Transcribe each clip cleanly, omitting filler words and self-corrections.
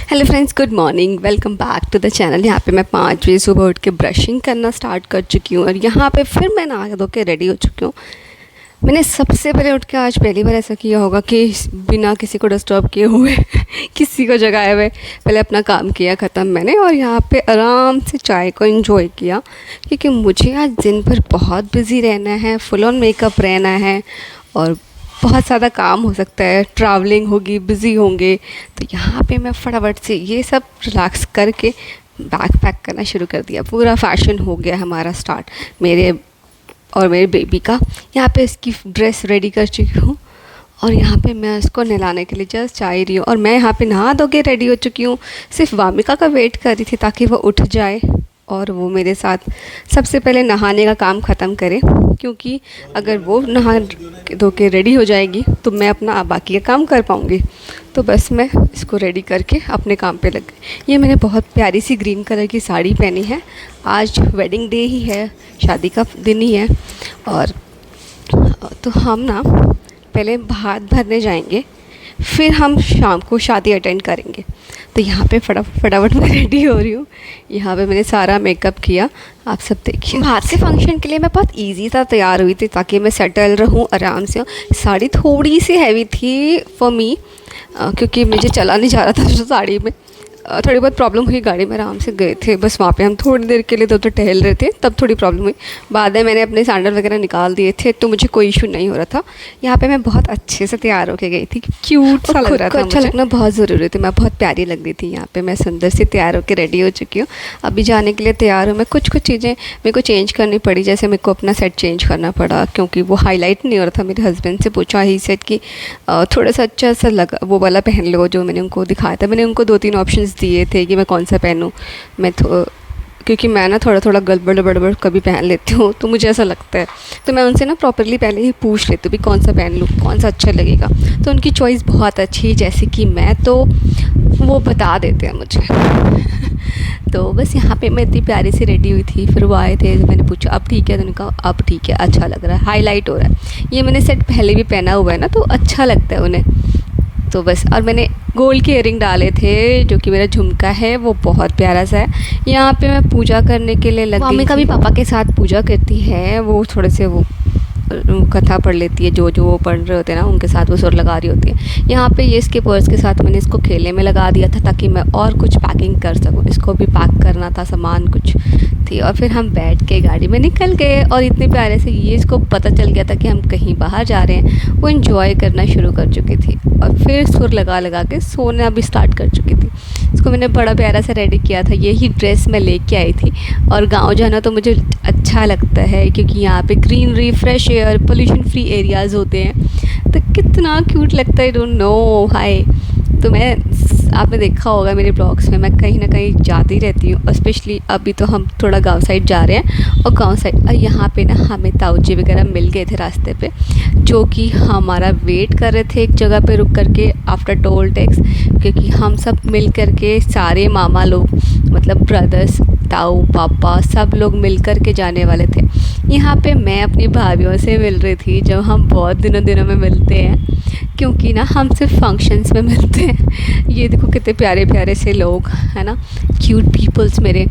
Hello friends, good morning. Welcome back to the channel. यहाँ पे मैं 5 बजे सुबह उठ के ब्रशिंग करना स्टार्ट कर चुकी हूँ और यहाँ पे फिर मैं नहा धो के रेडी हो चुकी हूँ। मैंने सबसे पहले उठ के आज पहली बार ऐसा किया होगा कि बिना किसी को डिस्टर्ब किए हुए किसी को जगाए हुए पहले अपना काम किया ख़त्म मैंने, और यहाँ पे आराम से चाय को एंजॉय किया क्योंकि मुझे आज दिन भर बहुत बिज़ी रहना है, फुल ऑन मेकअप रहना है और बहुत ज़्यादा काम हो सकता है, ट्रैवलिंग होगी, बिज़ी होंगे। तो यहाँ पे मैं फटाफट से ये सब रिलैक्स करके बैग पैक करना शुरू कर दिया। पूरा फैशन हो गया हमारा स्टार्ट, मेरे और मेरे बेबी का। यहाँ पे इसकी ड्रेस रेडी कर चुकी हूँ और यहाँ पे मैं उसको नहलाने के लिए जस्ट जा ही रही हूँ और मैं यहाँ पे नहा धो के रेडी हो चुकी हूँ। सिर्फ वामिका का वेट कर रही थी ताकि वो उठ जाए और वो मेरे साथ सबसे पहले नहाने का काम ख़त्म करे, क्योंकि अगर वो नहा धो के रेडी हो जाएगी तो मैं अपना बाकी का काम कर पाऊँगी। तो बस मैं इसको रेडी करके अपने काम पे लग गई। ये मैंने बहुत प्यारी सी ग्रीन कलर की साड़ी पहनी है। आज वेडिंग डे ही है, शादी का दिन ही है। और तो हम ना पहले भात भरने जाएंगे, फिर हम शाम को शादी अटेंड करेंगे। तो यहाँ पे फटाफट मैं रेडी हो रही हूँ। यहाँ पे मैंने सारा मेकअप किया, आप सब देखिए। बाहर के फंक्शन के लिए मैं बहुत इजी सा तैयार हुई थी ताकि मैं सेटल रहूँ आराम से। साड़ी थोड़ी सी हैवी थी फॉर मी, क्योंकि मुझे चला नहीं जा रहा था साड़ी में। थोड़ी बहुत प्रॉब्लम हुई, गाड़ी में आराम से गए थे, बस वहाँ पे हम थोड़ी देर के लिए तो टहल रहे थे, तब थोड़ी प्रॉब्लम हुई। बाद में मैंने अपने सैंडल वगैरह निकाल दिए थे तो मुझे कोई इशू नहीं हो रहा था। यहाँ पे मैं बहुत अच्छे से तैयार होके गई थी, क्यूट सा लग रहा था। अच्छा लगना बहुत ज़रूरी थी, मैं बहुत प्यारी लग रही थी। यहाँ पे मैं सुंदर से तैयार होकर रेडी हो चुकी हूँ। अभी जाने के लिए तैयार हूँ मैं। कुछ चीज़ें मेरे को चेंज करनी पड़ी, जैसे मेरे को अपना सेट चेंज करना पड़ा क्योंकि वो हाईलाइट नहीं हो रहा था। मेरे हस्बैंड से पूछा ही सेट कि थोड़ा सा अच्छा सा लगा, वो वाला पहन लो जो मैंने उनको दिखाया था। मैंने उनको 2-3 ऑप्शंस दिए थे कि मैं कौन सा पहनूं। क्योंकि मैं ना थोड़ा गड़बड़ कभी पहन लेती हूँ, तो मुझे ऐसा लगता है। तो मैं उनसे ना प्रॉपरली पहले ही पूछ लेती हूँ भी कौन सा पहन लूँ, कौन सा अच्छा लगेगा। तो उनकी चॉइस बहुत अच्छी है, जैसे कि मैं तो वो बता देते हैं मुझे। तो बस यहाँ पे मैं इतनी प्यारी सी रेडी हुई थी। फिर वो आए थे, मैंने पूछा अब ठीक है, तो उन्होंने कहा अब ठीक है, अच्छा लग रहा है, हाईलाइट हो रहा है। ये मैंने सेट पहले भी पहना हुआ है ना, तो अच्छा लगता है उन्हें। तो बस, और मैंने गोल्ड के इयरिंग डाले थे, जो कि मेरा झुमका है वो बहुत प्यारा सा है। यहाँ पे मैं पूजा करने के लिए लग गई। मम्मी का भी पापा के साथ पूजा करती है, वो थोड़े से वो कथा पढ़ लेती है, जो वो पढ़ रहे होते हैं ना उनके साथ वो सुर लगा रही होती है। यहाँ पे ये इसके पर्स के साथ मैंने इसको खेलने में लगा दिया था ताकि मैं और कुछ पैकिंग कर सकूँ। इसको भी पैक करना था, सामान कुछ थी। और फिर हम बैठ के गाड़ी में निकल गए और इतने प्यारे से ये इसको पता चल गया था कि हम कहीं बाहर जा रहे हैं। वो इन्जॉय करना शुरू कर चुकी थी और फिर सुर लगा के सोना भी स्टार्ट कर चुकी थी। इसको मैंने बड़ा प्यारा सा रेडी किया था। यही ड्रेस मैं लेके आई थी। और गाँव जाना तो मुझे अच्छा लगता है क्योंकि यहाँ पे greenery, fresh air, pollution free areas होते हैं, तो कितना क्यूट लगता है। डोंट नो हाय। तो आपने देखा होगा मेरे ब्लॉग्स में, मैं कहीं ना कहीं जाती रहती हूँ, और स्पेशली अभी तो हम थोड़ा गांव साइड जा रहे हैं। और गांव साइड यहाँ पे ना हमें ताऊजी वगैरह मिल गए थे रास्ते पे, जो कि हमारा वेट कर रहे थे एक जगह पे रुक करके आफ्टर टोल टैक्स, क्योंकि हम सब मिल करके सारे मामा लोग, मतलब ब्रदर्स, ताऊ, पापा, सब लोग मिल कर के जाने वाले थे। यहाँ पे मैं अपनी भाभीयों से मिल रही थी, जब हम बहुत दिनों में मिलते हैं, क्योंकि ना हम सिर्फ फंक्शंस में मिलते हैं। ये देखो कितने प्यारे प्यारे से लोग है ना, क्यूट पीपल्स मेरे।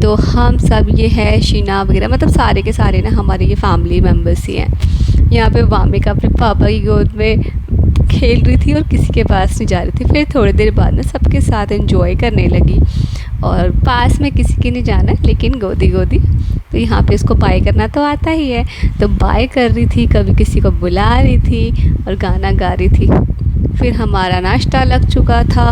तो हम सब, ये है शीना वगैरह, मतलब सारे के सारे ना हमारे ये फैमिली मेम्बर्स ही हैं। यहाँ पे वामिका अपने पापा की गोद में खेल रही थी और किसी के पास नहीं जा रही थी। फिर थोड़ी देर बाद ना सबके साथ एंजॉय करने लगी, और पास में किसी के नहीं जाना, लेकिन गोदी। तो यहाँ पे इसको बाय करना तो आता ही है, तो बाय कर रही थी, कभी किसी को बुला रही थी और गाना गा रही थी। फिर हमारा नाश्ता लग चुका था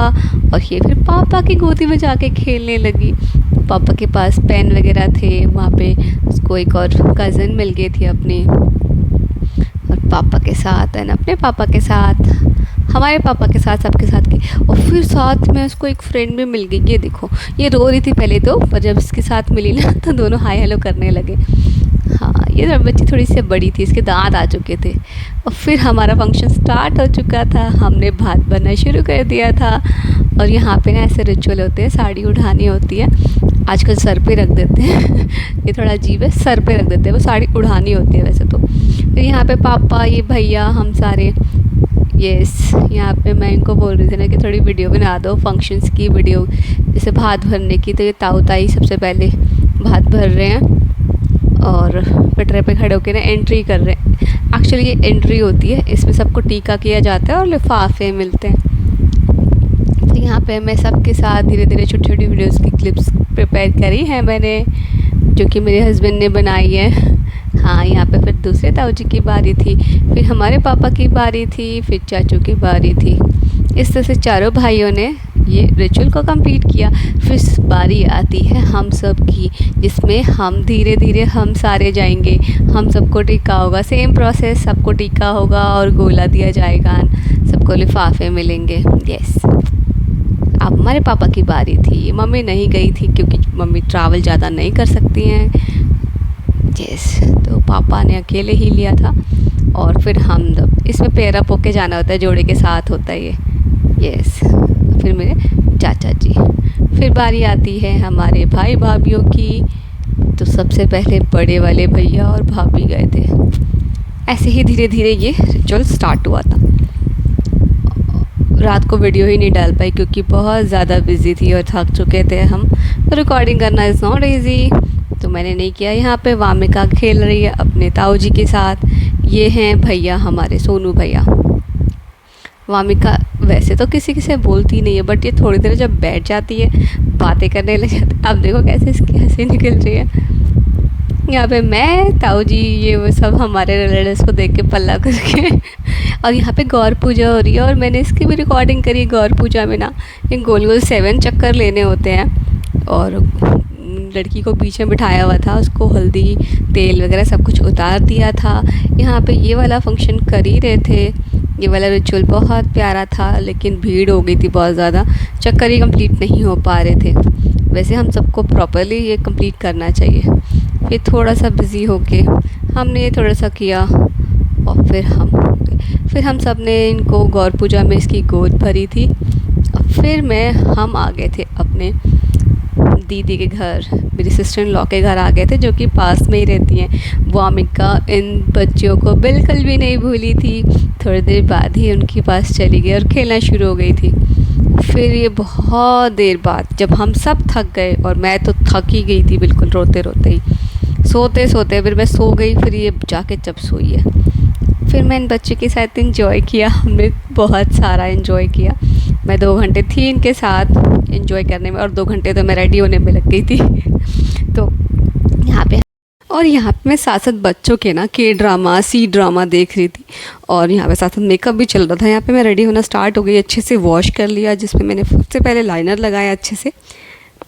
और ये फिर पापा की गोदी में जाके खेलने लगी। पापा के पास पेन वगैरह थे, वहाँ पे उसको एक और कज़न मिल गई थी अपनी, और पापा के साथ है ना, अपने पापा के साथ, हमारे पापा के साथ, सबके साथ की। और फिर साथ में उसको एक फ्रेंड भी मिल गई। ये देखो, ये रो रही थी पहले तो, पर जब इसके साथ मिली ना तो दोनों हाय हेलो करने लगे। हाँ, ये बच्ची थोड़ी सी बड़ी थी, इसके दांत आ चुके थे। और फिर हमारा फंक्शन स्टार्ट हो चुका था, हमने भात बनना शुरू कर दिया था। और यहाँ पे ना ऐसे रिचुअल होते हैं, साड़ी उठानी होती है, आजकल सर पे रख देते हैं ये थोड़ा अजीब है, सर पे रख देते हैं, वो साड़ी उठानी होती है वैसे तो। फिर यहाँ पे पापा, ये भैया, हम सारे यस, यहाँ पे मैं इनको बोल रही थी ना कि थोड़ी वीडियो बना दो फंक्शंस की वीडियो, जैसे भात भरने की। तो ये ताऊ ताई सबसे पहले भात भर रहे हैं और पटरे पे खड़े होकर ना एंट्री कर रहे हैं। एक्चुअली ये एंट्री होती है, इसमें सबको टीका किया जाता है और लिफाफे मिलते हैं। तो यहाँ पे मैं सबके साथ धीरे धीरे छोटी छोटी वीडियोस की क्लिप्स प्रिपेयर करी है मैंने, जो कि मेरे हस्बैंड ने बनाई है। हाँ, यहाँ पे फिर दूसरे ताऊ जी की बारी थी, फिर हमारे पापा की बारी थी, फिर चाचू की बारी थी। इस तरह से चारों भाइयों ने ये रिचुअल को कंप्लीट किया। फिर बारी आती है हम सब की, जिसमें हम धीरे धीरे हम सारे जाएंगे, हम सबको टीका होगा। सेम प्रोसेस, सबको टीका होगा और गोला दिया जाएगा, सबको लिफाफे मिलेंगे। यस, अब हमारे पापा की बारी थी। मम्मी नहीं गई थी क्योंकि मम्मी ट्रैवल ज़्यादा नहीं कर सकती हैं। यस, तो पापा ने अकेले ही लिया था। और फिर हम जब इसमें पेयर अप होके जाना होता है, जोड़े के साथ होता है ये। यस, फिर मेरे चाचा जी। फिर बारी आती है हमारे भाई भाभीयों की। तो सबसे पहले बड़े वाले भैया और भाभी गए थे। ऐसे ही धीरे धीरे ये रिचुअल स्टार्ट हुआ था। रात को वीडियो ही नहीं डाल पाई क्योंकि बहुत ज़्यादा बिजी थी और थक चुके थे हम। तो रिकॉर्डिंग करना इज़ नॉट ईजी, तो मैंने नहीं किया। यहाँ पे वामिका खेल रही है अपने ताऊ जी के साथ। ये हैं भैया हमारे, सोनू भैया। वामिका वैसे तो किसी से बोलती नहीं है, बट ये थोड़ी देर जब बैठ जाती है बातें करने लग जाती है। अब देखो कैसे इसकी हंसी निकल रही है। यहाँ पे मैं, ताऊ जी, ये वो सब हमारे रिलेटिव्स को देख के पल्ला करके। और यहाँ पे गौर पूजा हो रही है और मैंने इसकी भी रिकॉर्डिंग करी। गौर पूजा में ना ये गोल गोल 7 चक्कर लेने होते हैं और लड़की को बीच में बिठाया हुआ था, उसको हल्दी तेल वगैरह सब कुछ उतार दिया था। यहाँ पे ये वाला फंक्शन कर ही रहे थे। ये वाला रिचुअल बहुत प्यारा था, लेकिन भीड़ हो गई थी बहुत ज़्यादा, चक्कर ही कंप्लीट नहीं हो पा रहे थे। वैसे हम सबको प्रॉपरली ये कंप्लीट करना चाहिए। फिर थोड़ा सा बिज़ी होके हमने ये थोड़ा सा किया और फिर हम सब ने इनको गौर पूजा में इसकी गोद भरी थी। और फिर हम आ गए थे अपने दीदी के घर, मेरी सिस्टर इन लॉ के घर आ गए थे, जो कि पास में ही रहती हैं। वामिका इन बच्चियों को बिल्कुल भी नहीं भूली थी। थोड़ी देर बाद ही उनके पास चली गई और खेलना शुरू हो गई थी। फिर ये बहुत देर बाद जब हम सब थक गए, और मैं तो थक ही गई थी बिल्कुल, रोते रोते ही, सोते सोते फिर मैं सो गई। फिर ये जाके जब सोई है, फिर मैं इन बच्चे के साथ इंजॉय किया। हमने बहुत सारा इंजॉय किया। मैं 2 घंटे थी इनके साथ इंजॉय करने में, और 2 घंटे तो मैं रेडी होने में लग गई थी। तो यहाँ पे मैं साथ साथ बच्चों के ना के ड्रामा, सी ड्रामा देख रही थी, और यहाँ पे साथ साथ मेकअप भी चल रहा था। यहाँ पे मैं रेडी होना स्टार्ट हो गई, अच्छे से वॉश कर लिया, जिसमें मैंने सबसे पहले लाइनर लगाया अच्छे से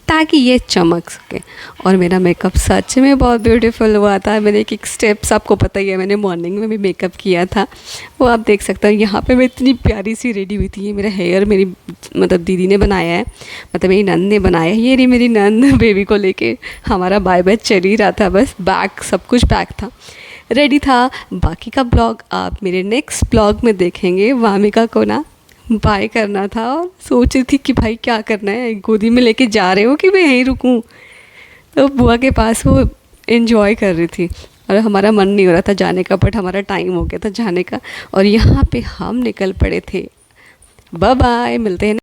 ताकि ये चमक सके। और मेरा मेकअप सच में बहुत ब्यूटीफुल हुआ था। मैंने एक स्टेप्स, आपको पता ही है, मैंने मॉर्निंग में भी मेकअप किया था, वो आप देख सकते हो। यहाँ पे मैं इतनी प्यारी सी रेडी हुई थी। ये मेरा हेयर मेरी दीदी ने बनाया है, मेरी नंद ने बनाया है। ये रही मेरी नंद बेबी को लेके, हमारा बाय बाय चल ही रहा था, बस बैग सब कुछ पैक था, रेडी था। बाकी का ब्लॉग आप मेरे नेक्स्ट ब्लॉग में देखेंगे। वामिका को ना बाय करना था और सोच रही थी कि भाई क्या करना है, गोदी में लेके जा रहे हो कि मैं यहीं रुकूं। तो बुआ के पास वो एंजॉय कर रही थी और हमारा मन नहीं हो रहा था जाने का, बट हमारा टाइम हो गया था जाने का। और यहाँ पे हम निकल पड़े थे। बाय बाय, मिलते हैं।